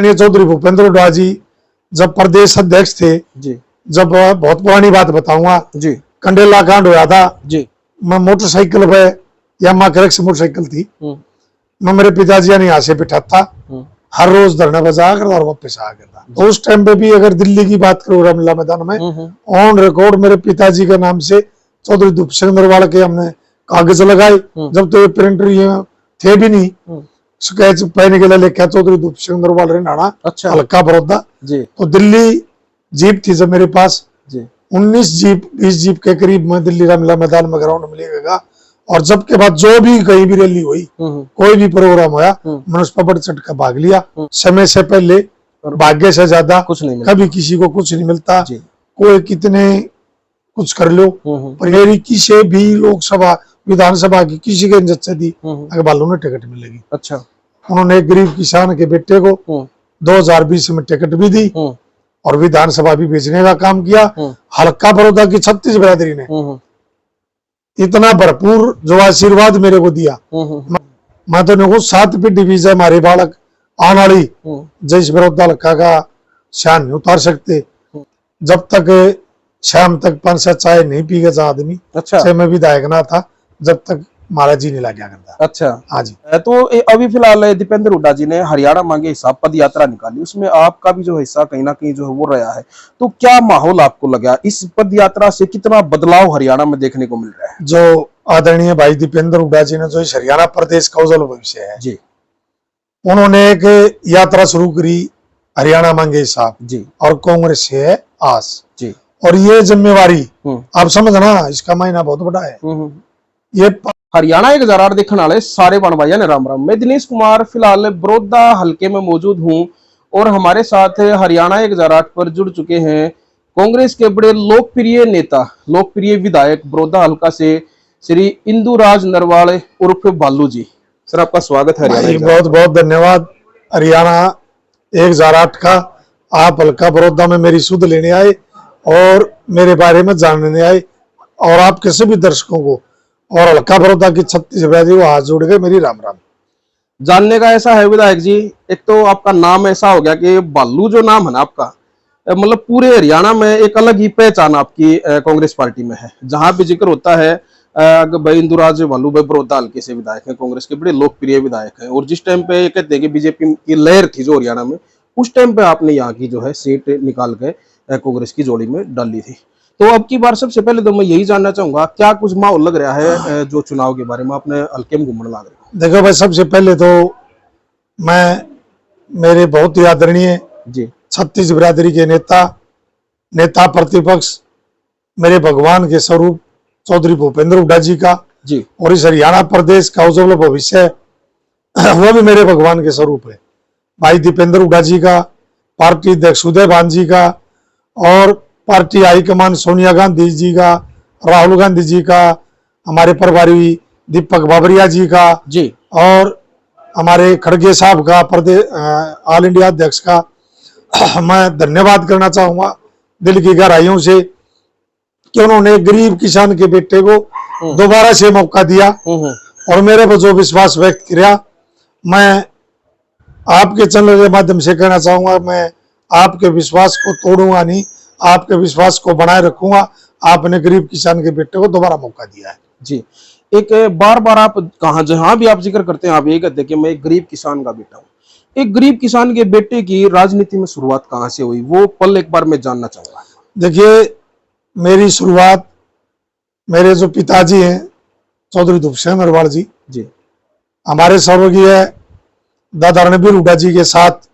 चौधरी भूपेंद्र हुड्डा जी जब प्रदेश अध्यक्ष थे जी, जब बहुत पुरानी बात बताऊंगा जी, कंडेला कांड हुआ था जी, मैं मोटरसाइकिल पे यामा करेक्स मोटरसाइकिल थी मैं मेरे पिताजी ने यहाँ से बिठा था हर रोज धरना बजा कर और वापस आ गया था। तो उस टाइम पे भी अगर दिल्ली की बात करूँ रामलीला मैदान में ऑन रिकॉर्ड मेरे पिताजी के नाम से चौधरी दुष्यंत नरवाल के हमने कागज लगाए जब तो ये प्रिंटर थे भी नहीं स्केच पहने के लिए लिखा चौधरी दुष्यंत नरवाल रेनाना अच्छा, हल्का बड़ौदा। तो दिल्ली जीप थी जब मेरे पास 19 जीप 20 जीप के करीब में दिल्ली रामलीला मैदान में ग्राउंड मिलेगा और जब के बाद जो भी कहीं भी रैली हुई कोई भी प्रोग्राम होया मैंने उस पर बढ़ चढ़ कर भाग लिया। समय से पहले भाग्य से ज्यादा कुछ नहीं, कभी किसी को कुछ नहीं मिलता। कोई कितने कुछ कर लो पर मेरी किसी भी लोकसभा विधानसभा की किसी के इज्जत से दी अगर बालू ने टिकट मिलेगी। अच्छा, उन्होंने एक गरीब किसान के बेटे को 2020 में टिकट भी दी और विधानसभा भी भेजने का काम किया। हल्का बड़ौदा की 36 बिरादरी ने इतना भरपूर जो आशीर्वाद मेरे को दिया मैं तो नहीं 7 पीढ़ी वीजा हमारे बालक आने वाली जैस बड़ौदा हल्का का शान नहीं उतार सकते। जब तक शाम तक 5 चाय नहीं पी गया आदमी अच्छा मैं विधायक ना था जब तक महाराज जी नहीं लगा करता। अच्छा, हाँ जी। तो अभी फिलहाल दीपेंद्र हुड्डा जी ने हरियाणा मांगे हिसाब पद यात्रा निकाली, उसमें आपका भी जो हिस्सा कहीं ना कहीं जो है वो रहा है, तो क्या माहौल आपको लगा इस पद यात्रा से, कितना बदलाव हरियाणा में देखने को मिल रहा है? जो आदरणीय भाई दीपेंद्र हुड्डा जी ने जो इस हरियाणा प्रदेश का उज्जवल भविष्य है जी, उन्होंने एक यात्रा शुरू करी हरियाणा मांगे हिसाब जी और कांग्रेस से है आस जी, और ये जिम्मेवारी आप समझना इसका मायना बहुत बड़ा है। ये हरियाणा 1008 देखने वाले सारे बन भाइयों ने राम राम। मैं दिनेश कुमार फिलहाल बड़ौदा हल्के में मौजूद हूं और हमारे साथ हरियाणा 1008 पर जुड़ चुके हैं कांग्रेस के बड़े लोकप्रिय नेता लोकप्रिय विधायक बड़ौदा हल्का से श्री इंदुराज नरवाल उर्फ बालू जी। सर आपका स्वागत है हरियाणा। बहुत बहुत धन्यवाद। हरियाणा 1008 का आप हल्का बड़ौदा में मेरी सुध लेने आए और मेरे बारे में जानने आए और आपके सभी दर्शकों को और हल्का बड़ौदा की 36 बिरादरी को हाथ जोड़ गए मेरी राम राम। जानने का ऐसा है विधायक जी, एक तो आपका नाम ऐसा हो गया कि बालू जो नाम है ना आपका, मतलब पूरे हरियाणा में एक अलग ही पहचान आपकी कांग्रेस पार्टी में है। जहां भी जिक्र होता है भाई इंदुराज बालू भाई बड़ौदा हल्के से विधायक है, कांग्रेस के बड़े लोकप्रिय विधायक है। और जिस टाइम पे कहते हैं कि बीजेपी की लहर थी जो हरियाणा में, उस टाइम पे आपने यहाँ की जो है सीट निकाल के कांग्रेस की जोड़ी में डाली थी। तो अब की बार सबसे पहले तो मैं यही जानना चाहूंगा क्या कुछ माहौल लग रहा है जो चुनाव के बारे में, आपने हल्के में घूमने लग रहे? देखो भाई, सबसे पहले तो मैं मेरे बहुत ही आदरणीय जी 36 बिरादरी के नेता प्रतिपक्ष मेरे भगवान के स्वरूप चौधरी भूपेंद्र हुड्डा जी का जी और इस हरियाणा प्रदेश का उज्जवल भविष्य वो भी मेरे भगवान के स्वरूप है। भाई दीपेंद्र हुड्डा जी का, पार्टी अध्यक्ष उदय भान जी का और पार्टी हाईकमान सोनिया गांधी जी का, राहुल गांधी जी का, हमारे प्रभारी दीपक बाबरिया जी का जी और हमारे खड़गे साहब का प्रदेश ऑल इंडिया अध्यक्ष का मैं धन्यवाद करना चाहूंगा दिल की गहराइयों से कि उन्होंने गरीब किसान के बेटे को दोबारा से मौका दिया और मेरे पर जो विश्वास व्यक्त किया। मैं आपके चैनल के माध्यम से कहना चाहूंगा मैं आपके विश्वास को तोड़ूंगा नहीं, आपके विश्वास को बनाए रखूंगा। आपने गरीब किसान के बेटे को दोबारा मौका दिया है जी। एक बार बार आप कहा जहां भी आप जिक्र करते हैं आप ये कहते हैं कि मैं एक गरीब किसान का बेटा हूँ। एक गरीब किसान के बेटे की राजनीति में शुरुआत कहां से हुई, वो पल एक बार मैं जानना चाहूंगा। देखिए, मेरी शुरुआत मेरे जो पिताजी हैं चौधरी दुष्यंत नरवाल जी जी, हमारे स्वर्गीय दादा रणबीर हुड्डा जी के साथ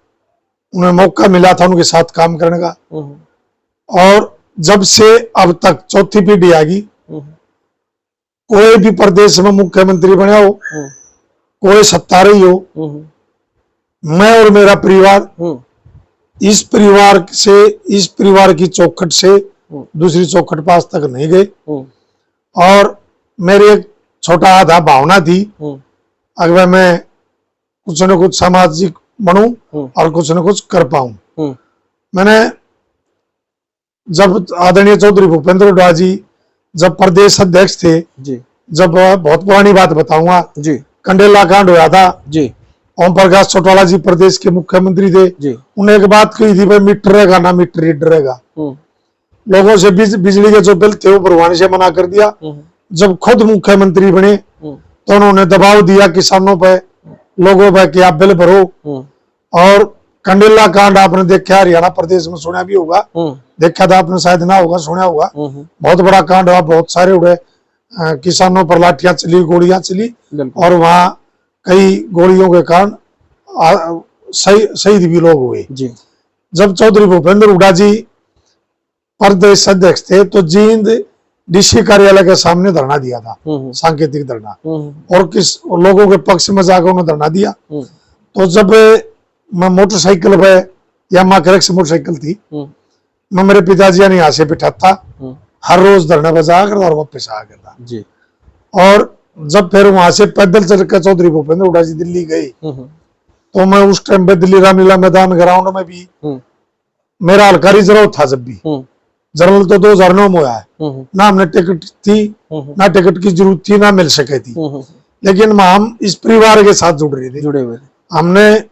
उन्हें मौका मिला था उनके साथ काम करने का और जब से अब तक चौथी पीढ़ी आ गई। कोई भी प्रदेश में मुख्यमंत्री बना हो, कोई सत्ता रही हो, मैं और मेरा परिवार इस परिवार की चौखट से दूसरी चौखट पास तक नहीं गए। और मेरी एक छोटा आधा भावना थी अगर मैं कुछ न कुछ सामाजिक बनूं और कुछ न कुछ कर पाऊं। मैंने जब आदरणीय चौधरी भूपेंद्र हुड्डा जी जब प्रदेश अध्यक्ष थे जी, जब बहुत पुरानी बात बताऊंगा जी, कंडेला कांड हुआ था जी, ओम प्रकाश चौटाला जी प्रदेश के मुख्यमंत्री थे जी। उन्हें एक बात कही थी भाई मीटर रहेगा ना मीटर रीडर रहेगा। लोगों से बिजली के जो बिल थे वो भरवाने से मना कर दिया। जब खुद मुख्यमंत्री बने तो उन्होंने दबाव दिया किसानों पे, लोगों पे कि आप बिल भरो। और कंडेला कांड आपने देखा, हरियाणा प्रदेश में सुना भी होगा, देखा था आपने शायद ना होगा, सुना होगा। बहुत बड़ा कांड हुआ, बहुत सारे उड़े, किसानों पर लाठियां चली, गोलियां चली और वहां कई गोलियों के कारण शहीद भी लोग हुए। जब चौधरी भूपेंद्र हुड्डा जी प्रदेश अध्यक्ष थे तो जींद डीसी कार्यालय के सामने धरना दिया था, सांकेतिक धरना, और किस लोगों के पक्ष में जाकर उन्होंने धरना दिया। तो जब मैं मोटरसाइकिल पे, यामा क्रक्स मोटरसाइकिल थी, मैं मेरे पिताजी ने यहाँ से बिठाता, हर रोज धरना बजा कर और वापस आ गया जी। और जब फिर वहां से पैदल चलकर चौधरी भूपेंद्र हुड्डा जी दिल्ली गए तो मैं उस टाइम पे दिल्ली रामलीला मैदान ग्राउंड में भी मेरा हल्का रिजर्व था। जब भी जनरल तो 2009 में हुआ है ना, हमने टिकट थी ना, टिकट की जरूरत थी ना, मिल सके थी, लेकिन हम इस परिवार के साथ जुड़े हुए। हमने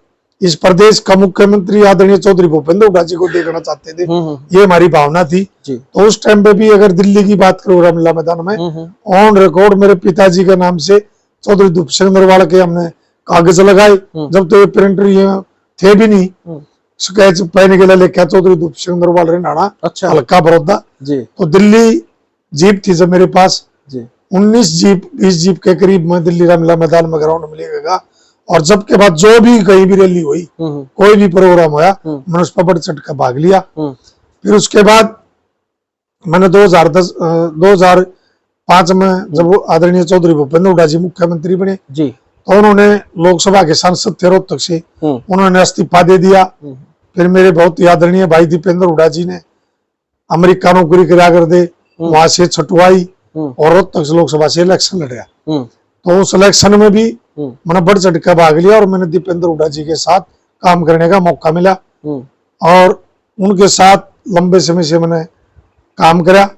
इस प्रदेश का मुख्यमंत्री आदरणीय चौधरी भूपेंद्र हुड्डा जी को देखना चाहते थे, ये हमारी भावना थी। तो उस टाइम पे भी अगर दिल्ली की बात करो रामलीला मैदान में, ऑन रिकॉर्ड मेरे पिताजी के नाम से चौधरी दुष्यंत नरवाल के हमने कागज लगाए। जब तो ये प्रिंटर ये थे भी नहीं, स्केच पहने के लिए लिखा चौधरी दुष्यंत नरवाल रेनाना, अच्छा, हल्का बड़ौदा। तो दिल्ली जीप थी जब मेरे पास 19 जीप 20 जीप के करीब में दिल्ली रामलीला मैदान में ग्राउंड में लेगा। और जब के बाद जो भी कहीं भी रैली हुई, कोई भी प्रोग्राम होया, मैंने उस पर बढ़ चढ़ कर भाग लिया। फिर उसके बाद मैंने 2005 में जब आदरणीय चौधरी भूपेंद्र हुड्डा जी मुख्यमंत्री बने जी, तो उन्होंने लोकसभा के सांसद थे रोहतक से, उन्होंने इस्तीफा दे दिया। फिर मेरे बहुत ही आदरणीय भाई दीपेंद्र हुड्डा जी ने अमेरिका नौकरी करा कर दे, वहां से छुटवाई और रोहतक से लोकसभा से इलेक्शन लड़ा। तो उस इलेक्शन में भी मैंने बढ़ चढ़ कर भाग लिया और मैंने दीपेंद्र हुड्डा जी के साथ काम करने का मौका मिला और उनके साथ लंबे समय से मैंने काम करा।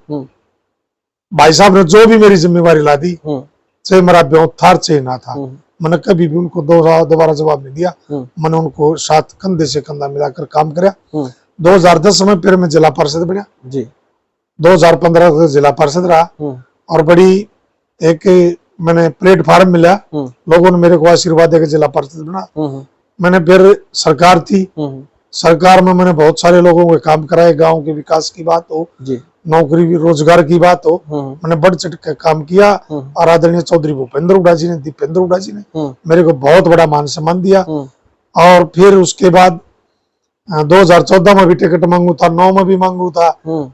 भाई साहब ने जो भी मेरी जिम्मेवारी ला दी, चाहे मेरा ब्याह था चाहे ना था, मैंने कभी भी उनको दोबारा जवाब नहीं दिया। मैंने उनको साथ कंधे से कंधा मिलाकर काम करा। 2010 में फिर मैं जिला पार्षद बना जी, 2015 से जिला पार्षद रहा और बड़ी एक मैंने प्लेटफार्म मिला, लोगों ने मेरे को आशीर्वाद देकर जिला पार्षद बना। मैंने फिर सरकार थी, सरकार में मैंने बहुत सारे लोगों को काम कराए, गांव के विकास की बात हो, नौकरी भी रोजगार की बात हो, मैंने बढ़ चढ़ कर काम किया। और आदरणीय चौधरी भूपेंद्र हुड्डा जी ने, दीपेंद्र हुड्डा जी ने मेरे को बहुत बड़ा मान सम्मान दिया। और फिर उसके बाद 2014 में भी टिकट मांगू था, 9 में भी मांगू था,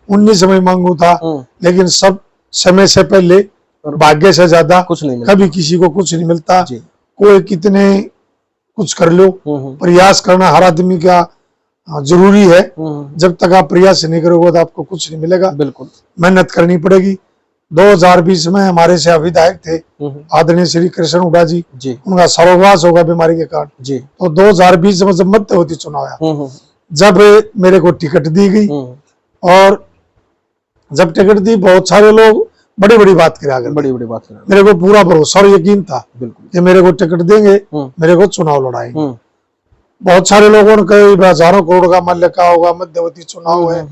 19 में मांगू था, लेकिन सब समय से पहले भाग्य से ज्यादा कुछ नहीं, कभी किसी को कुछ नहीं मिलता। कोई कितने कुछ कर लो, प्रयास करना हर आदमी का जरूरी है। जब तक आप प्रयास नहीं करोगे तो आपको कुछ नहीं मिलेगा, बिल्कुल मेहनत करनी पड़ेगी। 2020 में हमारे से विधायक थे आदरणीय श्री कृष्ण हुड्डा जी, उनका सर्वनाश होगा बीमारी के कारण जी। तो 2020 में जब मध्यवर्ती चुनाव आया, जब मेरे को टिकट दी गई और जब टिकट दी, बहुत सारे लोग बड़ी बड़ी बात करा, बड़ी बात करा, मेरे को पूरा भरोसा और यकीन था कि मेरे को टिकट देंगे, मेरे को चुनाव लड़ाएंगे। बहुत सारे लोगों ने कहा हजारों करोड़ का मल्य का होगा, मध्यवर्ती चुनाव है।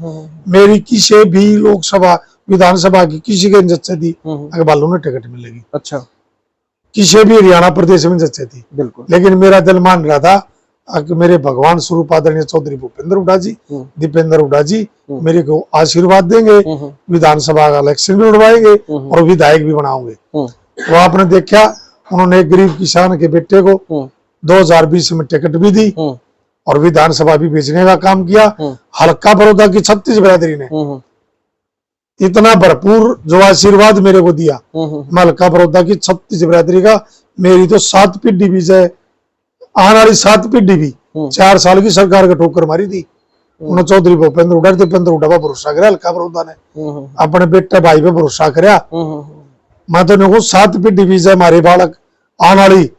मेरी किसी भी लोकसभा विधानसभा की किसी के जच्चे थी अगर बालू ने टिकट मिलेगी, अच्छा, किसी भी हरियाणा प्रदेश में जच्चे थी, बिल्कुल। लेकिन मेरा दिल मान रहा था कि मेरे भगवान स्वरूप आदरणीय चौधरी भूपेंद्र हुड्डा जी, दीपेंद्र हुड्डा जी मेरे को आशीर्वाद देंगे, विधानसभा का इलेक्शन भी लड़वाएंगे और विधायक भी बनाओगे। वो आपने देखा, उन्होंने एक गरीब किसान के बेटे को 2020 में टिकट भी दी और विधानसभा भी भेजने का काम किया। हल्का बड़ौदा की 36 बिरादरी ने इतना भरपूर जो आशीर्वाद मेरे को दिया, मैं हल्का बड़ौदा की 36 बिरादरी का, मेरी तो 7 पीढ़ी भी है, आने वाली 7 पीढ़ी भी 4 साल की सरकार का ठोकर मारी थी। उन्होंने चौधरी भूपेंद्र हुड्डा, दीपेंद्र हुड्डा पर भरोसा कराया, हल्का बड़ौदा ने अपने बेटे भाई पे भरोसा कराया। मैं तो नहीं 7 पीढ़ी भी है हमारे बालक आने वाली,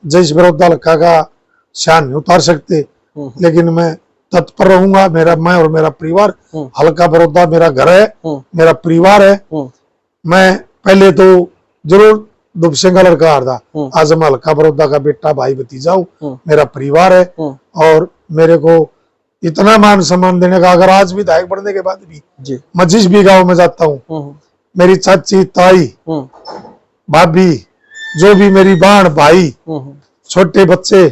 जैसे बड़ौदा हल्का का शान नहीं उतार सकते, लेकिन मैं तत्पर रहूंगा। मैं और मेरा परिवार, हल्का बड़ौदा मेरा घर है, मेरा परिवार है। मैं पहले तो जरूर दुबसिंह का लड़का हारदा। आज मैं हल्का बड़ौदा का बेटा भाई भतीजा हूँ, मेरा परिवार है और मेरे को इतना मान सम्मान देने का, अगर आज विधायक बनने के बाद भी मैं जिस भी गाँव में जाता हूँ, मेरी चाची ताई भाभी जो भी मेरी बहन भाई छोटे बच्चे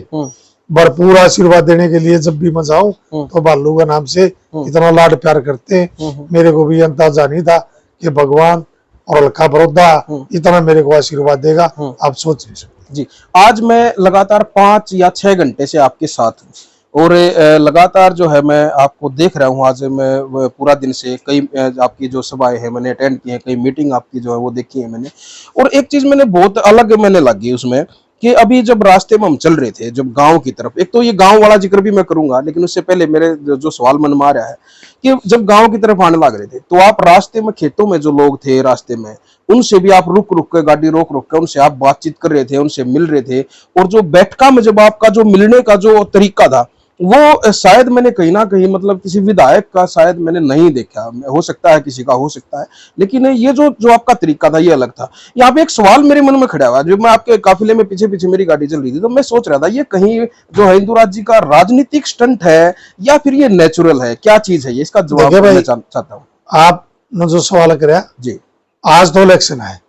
भरपूर आशीर्वाद देने के लिए जब भी मैं जाऊं तो बालू का नाम से इतना लाड प्यार करते हैं। मेरे को भी अंदाजा नहीं था कि भगवान और हल्का बड़ौदा इतना मेरे को आशीर्वाद देगा, आप सोच नहीं सकते। जी, आज मैं लगातार 5 या 6 घंटे से आपके साथ हूँ और लगातार जो है मैं आपको देख रहा हूँ। आज मैं पूरा दिन से कई आपकी जो सभाएं हैं मैंने अटेंड की है, कई मीटिंग आपकी जो है वो देखी है मैंने, और एक चीज मैंने बहुत अलग मैंने लगी उसमें कि अभी जब रास्ते में हम चल रहे थे जब गांव की तरफ, एक तो ये गांव वाला जिक्र भी मैं करूंगा, लेकिन उससे पहले मेरे जो सवाल मन में आ रहा है कि जब गांव की तरफ आने लग रहे थे तो आप रास्ते में खेतों में जो लोग थे रास्ते में उनसे भी आप रुक रुक के गाड़ी रोक रोक के उनसे आप बातचीत कर रहे थे, उनसे मिल रहे थे, और जो बैठका में जब आपका जो मिलने का जो तरीका था वो शायद मैंने कहीं ना कहीं मतलब किसी विधायक का शायद मैंने नहीं देखा, हो सकता है किसी का हो सकता है, लेकिन ये जो आपका तरीका था ये अलग था। यहाँ पे एक सवाल मेरे मन में खड़ा हुआ, जब मैं आपके काफिले में पीछे पीछे मेरी गाड़ी चल रही थी तो मैं सोच रहा था ये कहीं जो है हिंदुराज जी का राजनीतिक स्टंट है या फिर ये नेचुरल है, क्या चीज है ये, इसका जवाब मैं चाहता हूँ। आपने जो सवाल कराया जी, आज तो इलेक्शन है,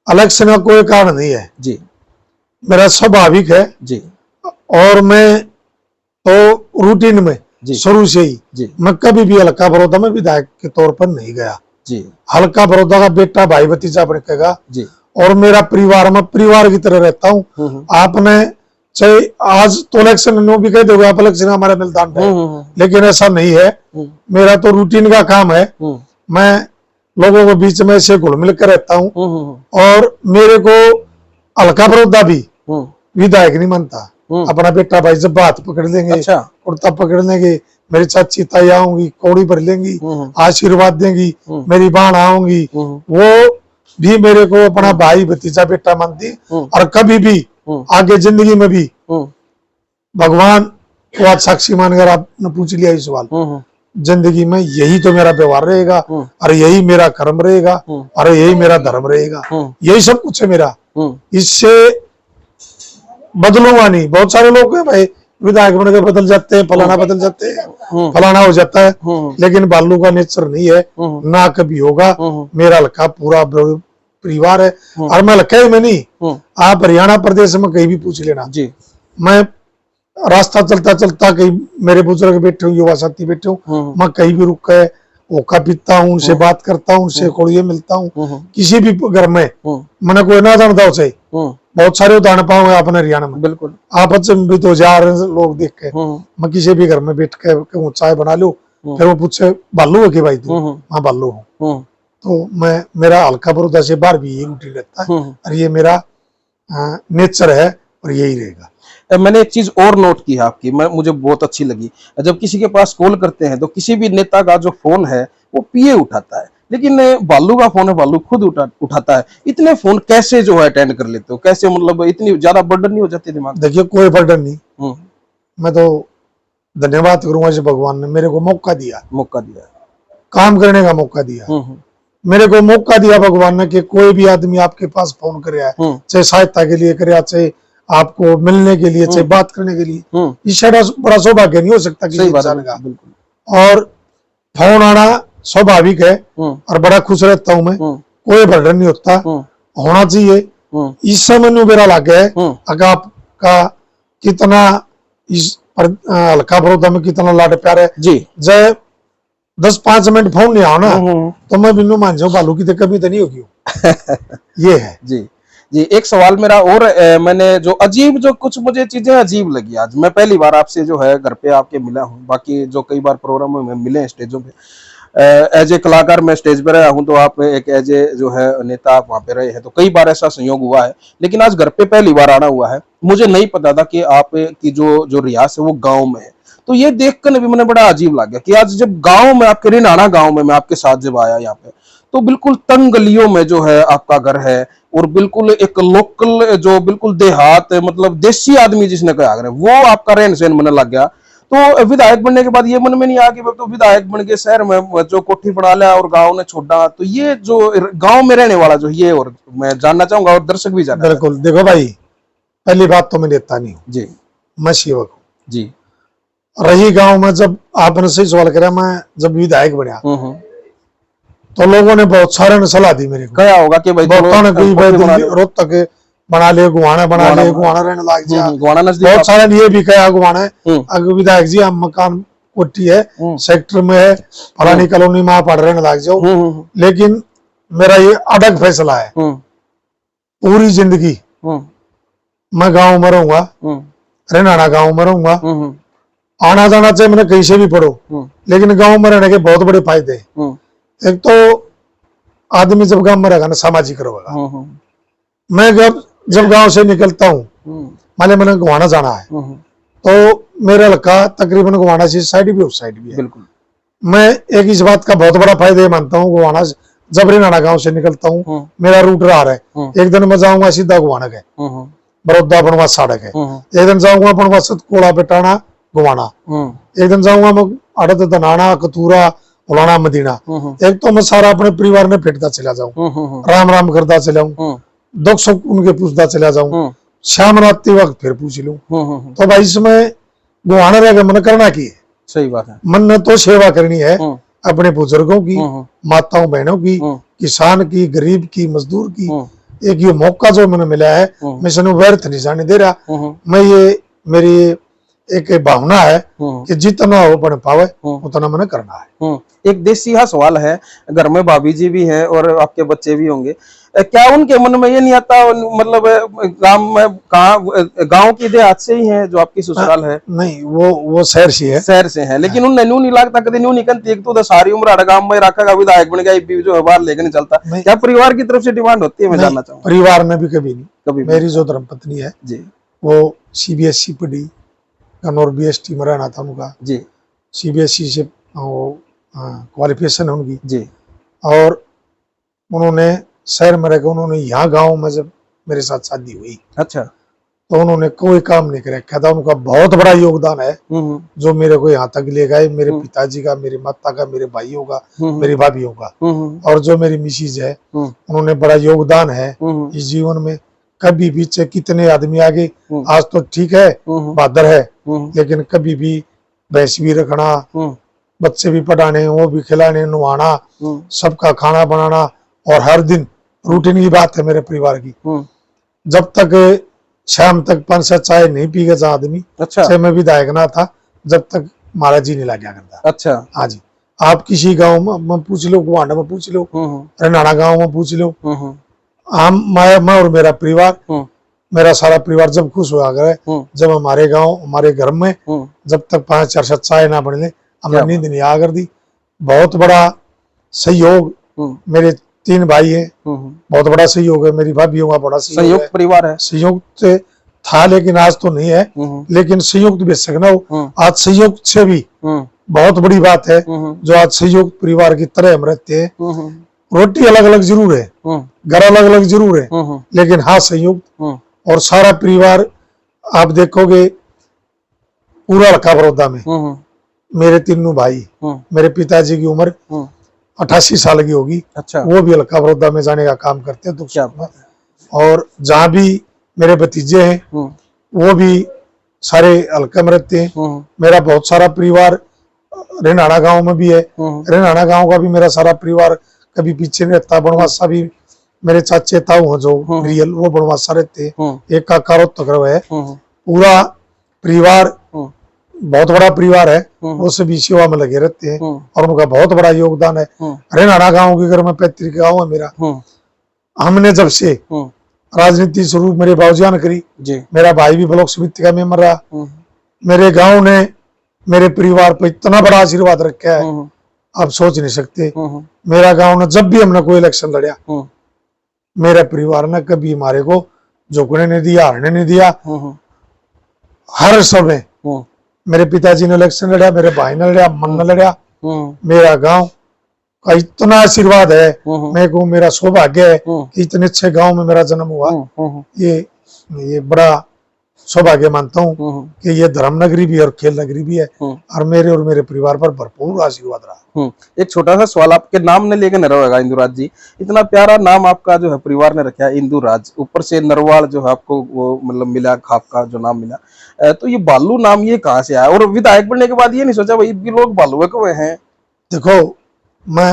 इलेक्शन का कोई कारण नहीं है जी, मेरा स्वाभाविक है जी, और मैं तो रूटीन में शुरू से ही मैं कभी भी हल्का बड़ौदा में विधायक के तौर पर नहीं गया जी। हल्का बड़ौदा का बेटा भाई भतीजा बनेगा जी, और मेरा परिवार में परिवार की तरह रहता हूँ। आपने चाहे आज तो इलेक्शन नो भी कह दोगे आप इलेक्शन हमारे मैदान पे, लेकिन ऐसा नहीं है, मेरा तो रूटीन का काम है, मैं लोगों के बीच में से घुल मिल कर रहता हूँ और मेरे को हल्का बड़ौदा भी विधायक नहीं मानता। अपना बेटा भाई जब बात पकड़ लेंगे, अच्छा, कुर्ता पकड़ लेंगे, मेरी चाची ताई आऊंगी कौड़ी भर लेंगी, आशीर्वाद देंगी, मेरी बहन आऊंगी, वो भी मेरे को अपना भाई भतीजा बेटा मानती। और कभी भी आगे जिंदगी में भी भगवान को आज साक्षी मानकर आपने पूछ लिया ये सवाल, जिंदगी में यही तो मेरा व्यवहार रहेगा और यही मेरा कर्म रहेगा और यही मेरा धर्म रहेगा, यही सब कुछ है मेरा, इससे बदलूंगा नहीं। बहुत सारे लोग हैं भाई विधायक बन के बदल जाते हैं, फलाना बदल जाते हैं, फलाना हो जाता है, लेकिन बालू का नेचर नहीं है, ना कभी होगा। मेरा हल्का पूरा परिवार है और मैं हल्का ही में नहीं, आप हरियाणा प्रदेश में कहीं भी पूछ लेना जी, मैं रास्ता चलता चलता कहीं मेरे बुजुर्ग बैठे हूँ, युवा साथी बैठे हूँ, मैं कहीं भी रुक के ओका पीता हूँ, उनसे बात करता हूँ, उनसे कोड़िए मिलता हूँ, किसी भी घर में मैंने कोई ना जानता उसे। बहुत सारे उदाहरण पाऊंगे आपने हरियाणा में, बिल्कुल आपस में भी 2000 लोग देख के मैं किसी भी घर में बैठ के चाय बना लूं, फिर वो पूछे बालू है कि भाई तू, हाँ बालू हूँ, तो मैं मेरा हल्का बड़ौदा से बाहर भी यही रूटीन रहता है और ये मेरा नेचर है और यही रहेगा। मैंने एक चीज और नोट की है आपकी, मुझे बहुत अच्छी लगी, जब किसी के पास कॉल करते हैं तो किसी भी नेता का जो फोन है वो पीए उठाता है, लेकिन बालू का फोन है बालू खुद उठाता है। इतने फोन कैसे जो है अटेंड कर लेते हो, कैसे मतलब इतनी ज्यादा बर्डन नहीं हो जाती दिमाग? देखिए कोई बर्डन नहीं, मैं तो धन्यवाद करूंगा जो भगवान ने मेरे को मौका दिया काम करने का मौका दिया, मेरे को मौका दिया भगवान ने कि कोई भी आदमी आपके पास फोन करे है, चाहे सहायता के लिए करे, चाहे आपको मिलने के लिए, चाहे बात करने के लिए, इससे बड़ा सौभाग्य नहीं हो सकता किसी इंसान का। और फोन आना स्वाभाविक है और बड़ा खुश रहता हूं मैं, कोई बर्डन नहीं होता, होना चाहिए। इस समय मेरा लग है अगर आपका कितना इस हल्का बड़ौदा में कितना लाड प्यार है जी, जय 10-5 मिनट फोन नहीं आओ ना तो मैं बिन्नू मान जाऊं बालू की तो कमी तो नहीं होगी। ये है जी। जी, एक सवाल मेरा और मैंने जो अजीब जो कुछ मुझे चीजें अजीब लगी, आज मैं पहली बार आपसे जो है घर पे आपके मिला हूँ, बाकी जो कई बार प्रोग्रामों में मिले हैं स्टेजों पे, एज ए कलाकार मैं स्टेज पे रहा हूँ, तो आप एक एज ए जो है नेता आप वहाँ पे रहे हैं, तो कई बार ऐसा संयोग हुआ है, लेकिन आज घर पे पहली बार आना हुआ है। मुझे नहीं पता था कि आप की जो रियास है वो गाँव में है, तो ये देख कर भी मैंने बड़ा अजीब लगा कि आज जब गाँव में आपके रिनाना गाँव में मैं आपके साथ जब आया यहाँ पे, तो बिल्कुल तंग गलियों में जो है आपका घर है और बिल्कुल एक लोकल जो बिल्कुल देहात मतलब देसी आदमी जिसने कहा वो आपका रहन सहन मन लग गया। तो विधायक बनने के बाद ये मन में नहीं आया कि मैं तो विधायक बन के शहर में जो कोठी बना लिया और गांव ने छोड़ा, तो ये जो गांव में रहने वाला जो ये, और मैं जानना चाहूंगा और दर्शक भी जानना। बिल्कुल, देखो भाई, पहली बात तो मैं नेता नहीं हूँ जी, मैं सेवक हूँ जी। रही गांव में। जब आपने सही सवाल करा, मैं जब विधायक बना तो लोगों ने बहुत सारे ने सलाह दी मेरे को, क्या होगा कि भाई बहुतों ने कोई कोठी बना लो। रोहतक बना ले, गुवाना बना ले, गुवाना रहने लग जा। गुवाना नजदीक बहुत सारे ने ये भी कहा गुवाना है, अगर विधायक जी हम मकान कोठी है सेक्टर में है, फलानी कॉलोनी में आप रहने लग जाओ। लेकिन मेरा ये अडग फैसला है, पूरी जिंदगी मैं गांव में रहूंगा, रहना गांव में रहूंगा। आना जाना चाहे मैंने कहीं से भी पढ़ो, लेकिन गांव में रहने के बहुत बड़े फायदे हैं। एक तो आदमी जब गांव में रहेगा ना, सामाजिक रहेगा। मैं जब गांव से निकलता हूँ, मान मैंने गुवाना जाना है, तो मेरा इलाका तकरीबन गुवाना से साइड भी उस साइड भी है। बिल्कुल। मैं एक इस बात का बहुत बड़ा फायदा ये मानता हूँ, गुवाना जब रेनाना गांव से निकलता हूँ, मेरा रूट रहा है। एक दिन मैं जाऊंगा सीधा गुवाना गए, बड़ौदा बनवास सड़क है। एक दिन जाऊंगा बनवास कोड़ा बेटाना गुवाना, एक दिन जाऊंगा मैं अड़द दनाना कतूरा उलाना मदीना। एक तो मैं सारा अपने परिवार में फिटता चला जाऊं, राम राम करता चलाऊं, दुख सुख उनके पूछता चला जाऊं, शाम रात वक्त फिर पूछ लूं। तो भाई इसमें गुवाना रह गया, मन करना की है। सही बात है। मन ने तो सेवा करनी है अपने बुजुर्गों की, माताओं बहनों की, किसान की, गरीब की, मजदूर की। एक ये मौका जो मैंने मिला है, मैं इसमें व्यर्थ नहीं जाने दे रहा। मैं ये मेरी एक भावना है कि जितना हो बन पावे उतना मैंने करना है। एक देसी हा सवाल है, घर में भाभी जी भी हैं और आपके बच्चे भी होंगे, क्या उनके मन में ये नहीं आता, मतलब गांव की देहात से ही है जो आपकी ससुराल है? नहीं, वो शहर से है, शहर से है, लेकिन उन्हें न्यू नहीं लगता कभी, न्यू निकलती एक तो सारी उम्र गांव में रखा विधायक बन गया, जो है बाहर लेके नहीं चलता। क्या परिवार की तरफ से डिमांड होती है? मैं जानना चाहूंगा। परिवार में भी कभी नहीं, कभी मेरी जो धर्मपत्नी है जी, वो CBSE पढ़ी, कन्नौर BST में रहना था उनका जी, CBSE से क्वालिफिकेशन उनकी जी, और उन्होंने शहर में रहकर उन्होंने यहाँ गांव में जब मेरे साथ शादी हुई, अच्छा, तो उन्होंने कोई काम नहीं कर रखा था। उनका बहुत बड़ा योगदान है जो मेरे को यहाँ तक ले गए, मेरे पिताजी का, मेरी माता का, मेरे भाइयों का, मेरी भाभीयों का, और जो मेरी मिसीज है उन्होंने बड़ा योगदान है इस जीवन में। कभी भी चाहे कितने आदमी आगे, आज तो ठीक है बहादुर है, लेकिन कभी भी भैंस भी रखना, बच्चे भी पढ़ाने, वो भी खिलाने, नहाना, सबका खाना बनाना, और हर दिन रूटीन की बात है मेरे परिवार की। जब तक शाम तक 5 चाय नहीं पी गया आदमी, अच्छा, चाहे मैं विधायक ना था, जब तक महाराज जी नहीं ला गया करता। अच्छा, हाँ जी, आप किसी गांव में पूछ लो, गुवांडा में पूछ लो, रनाना गांव में पूछ लो, मैं और मेरा परिवार, मेरा सारा परिवार जब खुश हुआ करे, जब हमारे गांव हमारे घर में जब तक 5 चाय ना बने, हमें नींद नहीं आ कर दी। बहुत बड़ा सहयोग, मेरे 3 भाई हैं, बहुत बड़ा सहयोग है, मेरी भाभीयों का बड़ा सहयोग परिवार है। संयुक्त था लेकिन आज तो नहीं है, लेकिन संयुक्त बेशक ना हो, आज संयुक्त से भी बहुत बड़ी बात है जो आज संयुक्त परिवार की तरह हम रहते हैं। रोटी अलग अलग जरूर है, घर अलग अलग जरूर है, लेकिन हाँ संयुक्त। और सारा परिवार आप देखोगे पूरा हल्का बड़ौदा में मेरे 3 भाई, मेरे पिताजी की उम्र 88 साल की होगी, अच्छा, वो भी हल्का बड़ौदा में जाने का काम करते हैं। तो क्या, और जहाँ भी मेरे भतीजे हैं वो भी सारे हल्का में रहते हैं। मेरा बहुत सारा परिवार रेनाना गांव में भी है, रेनाना गांव का भी मेरा सारा परिवार कभी पीछे नहीं रहता। बनवासा भी मेरे चाचे ताऊ हैं जो रियल, वो बनवासा रहते हैं, एक का कारोत्तर है। पूरा परिवार बहुत बड़ा परिवार है, वो सभी सेवा में लगे रहते हैं और उनका बहुत बड़ा योगदान है। रेनाना गांव के घर में पैतृक गांव है मेरा। हमने जब से राजनीति शुरू मेरे बाबूजान करी, मेरा भाई भी ब्लॉक समिति का मेंबर रहा, मेरे गांव ने मेरे परिवार पर इतना बड़ा आशीर्वाद रखा है आप सोच नहीं सकते। मेरा गांव ने जब भी हमने कोई इलेक्शन लड़ा, मेरे परिवार ने कभी हमारे को झुकने नहीं दिया, हारने नहीं दिया। हर समय मेरे पिताजी ने इलेक्शन लड़ा, मेरे भाई ने लड़ा, मन ने लड़ा। मेरा गांव का इतना आशीर्वाद है, मैं कहूँ मेरा सौभाग्य है कि इतने अच्छे गांव में मेरा जन्म हुआ। ये बड़ा सौभाग्य मानता हूँ कि ये धर्म नगरी भी है और खेल नगरी भी है, और मेरे परिवार पर भरपूर आशीर्वाद रहा। एक छोटा सा सवाल, आपके नाम ने लेकर नरवागा इंदुराज जी, इतना प्यारा नाम आपका जो है परिवार ने रखा है इंदुराज, ऊपर से नरवाल जो है आपको वो मतलब मिला, खाप का जो नाम मिला, तो ये बालू नाम ये कहाँ से आया? और विधायक बनने के बाद ये नहीं सोचा भाई भी लोग बालुए को हैं? देखो, मैं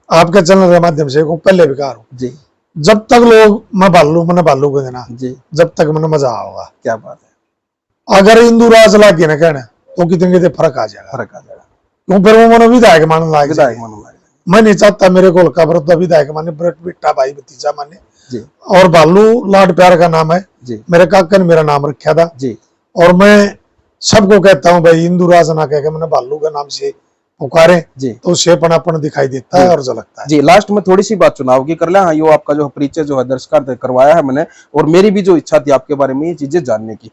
आपके चैनल के माध्यम से पहले भी कहा हूँ जी, जब तक लोग मैं बालू को देना जी, जब तक मैंने मजा आऊंगा। क्या बात है, अगर इंदुराज लागे ना कहना तो कितने फर्क आ जाएगा, फर्क आ जाएगा, क्यों फिर वो मैंने विधायक मानने लायक विधायक मानो लागे। मैं नहीं चाहता मेरे को हल्का बरदा विधायक माने, बेटा भाई भतीजा माने जी, और बालू लाड प्यार का नाम है जी, मेरे काका ने मेरा नाम रखा था जी, और मैं सबको कहता हूँ भाई इंदुराज ना कह के मैंने बालू के नाम से पुकारे जी, तो शेपनापन दिखाई देता है और झलकता है। जी। लास्ट में थोड़ी सी बात चुनाव की कर ले। हाँ, यो आपका जो परिचय जो है दर्शकों करवाया है मैंने, और मेरी भी जो इच्छा थी आपके बारे में ये चीजें जानने की।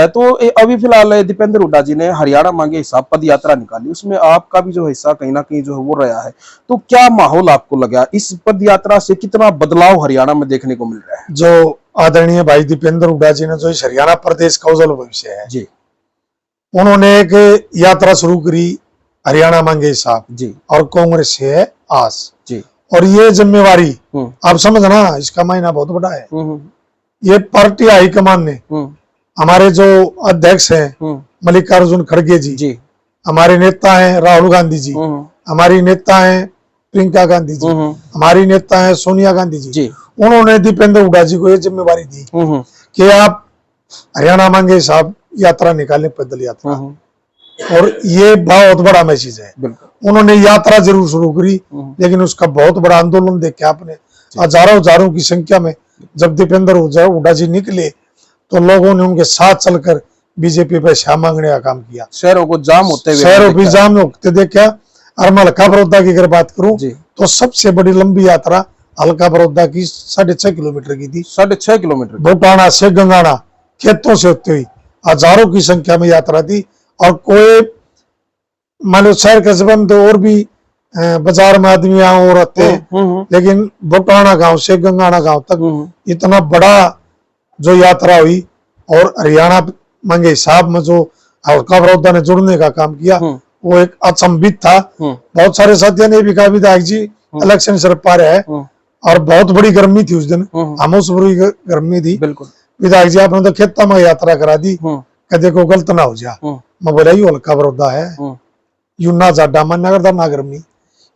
तो अभी फिलहाल दीपेंद्र हुड्डा जी ने हरियाणा मांगे हिसाब पद यात्रा निकाली, उसमें आपका भी जो हिस्सा कहीं ना कहीं जो है वो रहा है, तो क्या माहौल आपको लगा? इस पद यात्रा से कितना बदलाव हरियाणा में देखने को मिल रहा है? जो आदरणीय भाई दीपेंद्र हुड्डा जी ने जो इस हरियाणा प्रदेश का उज्जवल भविष्य है जी, उन्होंने एक यात्रा शुरू करी, हरियाणा मांगे हिसाब जी, और कांग्रेस से है आस जी, और ये जिम्मेवारी आप समझना इसका मायना बहुत बड़ा है। ये पार्टी हाईकमान ने हमारे जो अध्यक्ष हैं मल्लिकार्जुन खड़गे जी, जी, हमारे नेता हैं राहुल गांधी जी, हमारी नेता हैं प्रियंका गांधी जी, हमारी नेता हैं सोनिया गांधी जी, उन्होंने दीपेंद्र हुड्डा जी को ये जिम्मेवारी दी कि आप हरियाणा मांगे हिसाब यात्रा निकालें, पैदल यात्रा, और ये बहुत बड़ा मैसेज है। उन्होंने यात्रा जरूर शुरू करी लेकिन उसका बहुत बड़ा आंदोलन देख के आपने हजारों की संख्या में जब दीपेंद्र हुड्डा जी निकले तो लोगों ने उनके साथ चलकर बीजेपी पे शाह मांगने का काम किया, शहरों को जाम होते हुए शहरों भी जाम होते देखा। और मैं हल्का बड़ौदा की अगर बात करूं तो सबसे बड़ी लंबी यात्रा हल्का बड़ौदा की 6.5 किलोमीटर की थी, 6.5 किलोमीटर, भोटाना से गंगाना खेतों से होते हुई हजारों की संख्या में यात्रा थी। और कोई मान लो शहर कस्बे में तो और भी बाजार में आदमी और रहते हैं, लेकिन भोटाना गांव से गंगाना गांव तक इतना बड़ा जो यात्रा हुई और हरियाणा मांगे हिसाब में जो हल्का बड़ौदा ने जुड़ने का काम किया वो एक अचंभित था। बहुत सारे साथियों ने भी कहा विधायक जी इलेक्शन सर पा रहे हैं और बहुत बड़ी गर्मी थी उस दिन, हमोस बड़ी गर्मी थी, विधायक जी आपने तो खेता में यात्रा करा दी, कदे को गलत ना हो जा। मैं बोला यू हल्का बड़ौदा है, यू ना जाडा मन करता ना गर्मी,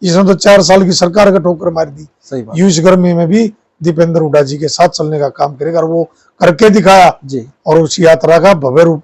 इसने तो 4 साल की सरकार का ठोकर मार दी, यू इस गर्मी में भी दीपेंद्र हुड्डा जी के साथ चलने का काम करेगा और वो करके दिखाया जी। और उस यात्रा का भव्य रूप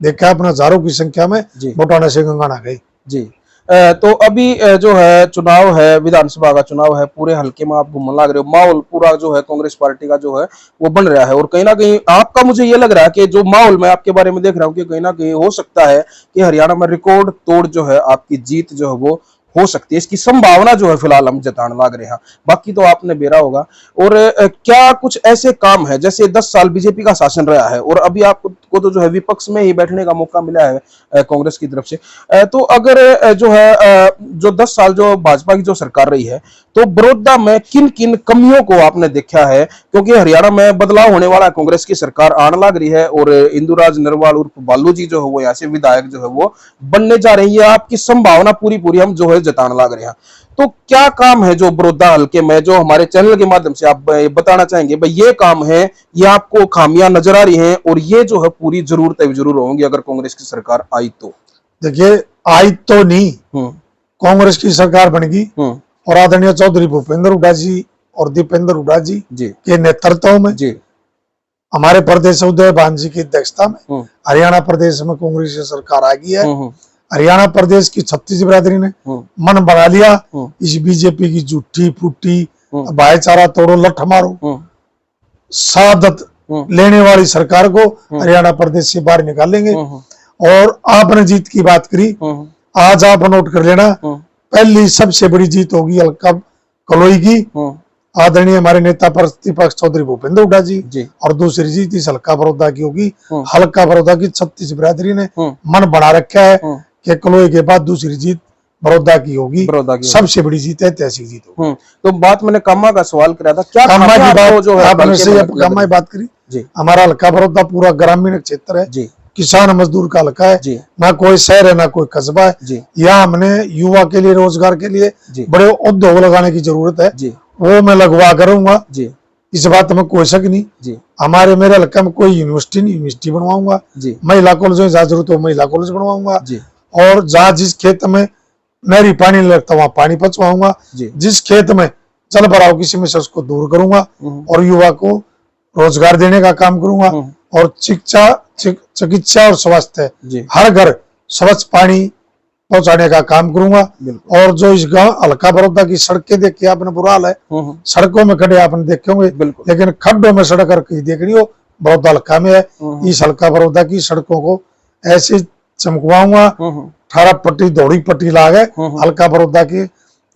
देखा अपना हजारों की संख्या में भोटाना से गंगाना गई जी। तो अभी जो है चुनाव है, विधानसभा का चुनाव है, पूरे हल्के में आप घूमने लग रहे हो, माहौल पूरा जो है कांग्रेस पार्टी का जो है वो बन रहा है, और कहीं ना कहीं आपका मुझे ये लग रहा है कि जो माहौल मैं आपके बारे में देख रहा हूँ कि कहीं ना कहीं हो सकता है कि हरियाणा में रिकॉर्ड तोड़ जो है आपकी जीत जो है वो हो सकती है, इसकी संभावना जो है फिलहाल हम जताने लग रहे हैं, बाकी तो आपने बेरा होगा। और क्या कुछ ऐसे काम है, जैसे 10 साल बीजेपी का शासन रहा है और अभी आपको तो जो है विपक्ष में ही बैठने का मौका मिला है कांग्रेस की तरफ से, तो अगर जो है जो 10 साल जो भाजपा की जो सरकार रही है तो बड़ौदा में किन किन कमियों को आपने देखा है? क्योंकि हरियाणा में बदलाव होने वाला है, कांग्रेस की सरकार आने लग रही है और इंदुराज नरवाल उर्फ बालू जी जो है वो यहाँ से विधायक जो है वो बनने जा रही है, आपकी संभावना पूरी हम जो है जताने लग रहे हैं, तो क्या काम है जो बड़ौदा हल्के में जो हमारे चैनल के माध्यम से आप बताना चाहेंगे भाई ये काम है, ये आपको खामियां नजर आ रही हैं और ये जो है पूरी जरूर होंगी अगर कांग्रेस की सरकार आई तो? देखिए आई तो नहीं, कांग्रेस की सरकार बनेगी और आदरणीय चौधरी भूपेंद्र हुड्डा जी और दीपेंद्र हुड्डा जी के नेतृत्व में हमारे प्रदेश उदय भान जी की अध्यक्षता में हरियाणा प्रदेश में कांग्रेस की सरकार आ गई है। हरियाणा प्रदेश की 36 बिरादरी ने मन बना लिया इस बीजेपी की झूठी फूटी भाईचारा तोड़ो लठ मारो सादत लेने वाली सरकार को हरियाणा प्रदेश से बाहर निकालेंगे। और आपने जीत की बात करी, आज आप नोट कर लेना, पहली सबसे बड़ी जीत होगी हल्का कलोई की, आदरणीय हमारे नेता प्रतिपक्ष चौधरी भूपेंद्र हुड्डा जी और दूसरी जीत इस हल्का बड़ौदा की होगी। हल्का बड़ौदा की 36 बिरादरी ने मन बना रखा है कि कलोई के बाद दूसरी जीत बड़ौदा की होगी। बड़ौदा की सबसे बड़ी जीत है, ऐतिहासिक जीत होगी। तो बात मैंने कामा का सवाल किया था, क्या कामा खासियत की आपको बात जो है आपने हल्के से में कामा की बात करी। जी हमारा हल्का बड़ौदा पूरा ग्रामीण क्षेत्र है, जी किसान मजदूर का हल्का है, जी ना कोई शहर है ना कोई कस्बा है। जी यहाँ हमने युवा के लिए, रोजगार के लिए जी बड़े उद्योग लगाने की जरूरत है, जी वो मैं लगवा करूंगा, जी इस बात में कोई शक नहीं। जी मेरे हल्का में कोई यूनिवर्सिटी नहीं, यूनिवर्सिटी बनवाऊंगा। जी महिला कॉलेज में जहाँ जरूरत हो महिला कॉलेज बनवाऊंगा। जी और जहाँ जिस खेत में नहरी पानी नहीं लगता वहां पानी पहुंचवाऊंगा। जी जिस खेत में जल भराव की समस्या उसको दूर करूंगा और युवा को रोजगार देने का काम करूंगा। और चिकित्सा और स्वास्थ्य, जी हर घर स्वच्छ पानी पहुंचाने का काम करूंगा। बिल्कुल और जो इस गांव हल्का बड़ौदा की सड़कें देखी आपने, बुरा हाल है। सड़कों में खड़े आपने देखे होंगे, बिल्कुल लेकिन खड्डों में सड़क कहीं देखनी हो, बड़ौदा हल्का में है। इस हल्का बड़ौदा की सड़कों को ऐसे चमकवाऊंगा, 18 पट्टी दौड़ी पट्टी लागे। हल्का बड़ौदा के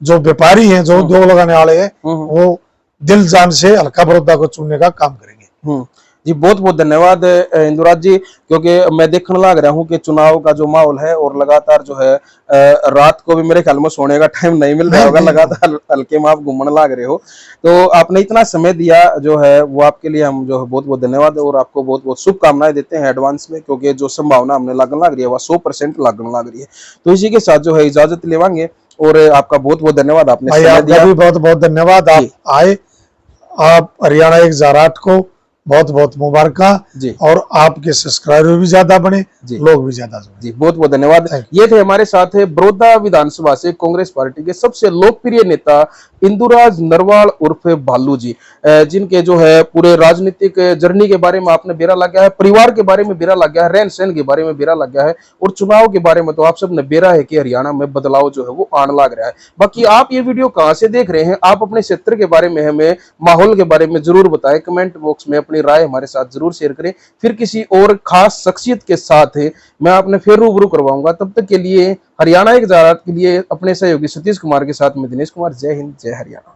जो व्यापारी हैं, जो उद्योग लगाने वाले हैं, वो दिल जान से हल्का बड़ौदा को चुनने का काम करेंगे। जी बहुत बहुत धन्यवाद इंदुराज जी, क्योंकि मैं देखने लग रहा हूँ कि चुनाव का जो माहौल है और लगातार जो है रात को भी मेरे ख्याल में सोने का टाइम नहीं मिल रहा होगा, लगातार हल्के में आप घूमने लग रहे हो। तो आपने इतना समय दिया जो है वो आपके लिए हम जो है बहुत बहुत धन्यवाद और आपको बहुत बहुत शुभकामनाएं देते हैं एडवांस में, क्योंकि जो संभावना हमने लगने लग रही है वह 100% लगने लग रही है। तो इसी के साथ जो है इजाजत लेवांगे और आपका बहुत बहुत धन्यवाद, आपने समय दिया। भी बहुत बहुत धन्यवाद, आप आए। आप हरियाणा 108 को बहुत बहुत मुबारक जी। और आपके सब्सक्राइबर भी ज्यादा बने, लोग भी ज्यादा जी बहुत बहुत धन्यवाद। ये थे हमारे साथ है बड़ौदा विधानसभा से कांग्रेस पार्टी के सबसे लोकप्रिय नेता इंदुराज नरवाल उर्फ भालू जी, जिनके जो है पूरे राजनीतिक जर्नी के बारे में आपने बेरा लग गया है, परिवार के बारे में बेरा लग गया है, रहन सहन के बारे में बेरा लग गया है और चुनाव के बारे में तो आप सबने बेरा है कि हरियाणा में बदलाव जो है वो आने लग रहा है। बाकी आप ये वीडियो कहाँ से देख रहे हैं, आप अपने क्षेत्र के बारे में हमें, माहौल के बारे में जरूर बताएं, कमेंट बॉक्स में अपनी राय हमारे साथ जरूर शेयर करें। फिर किसी और खास शख्सियत के साथ मैं आपने फिर रूबरू करवाऊंगा। तब तक के लिए हरियाणा 108 के लिए अपने सहयोगी सतीश कुमार के साथ में दिनेश कुमार। जय हिंद, जय हरियाणा।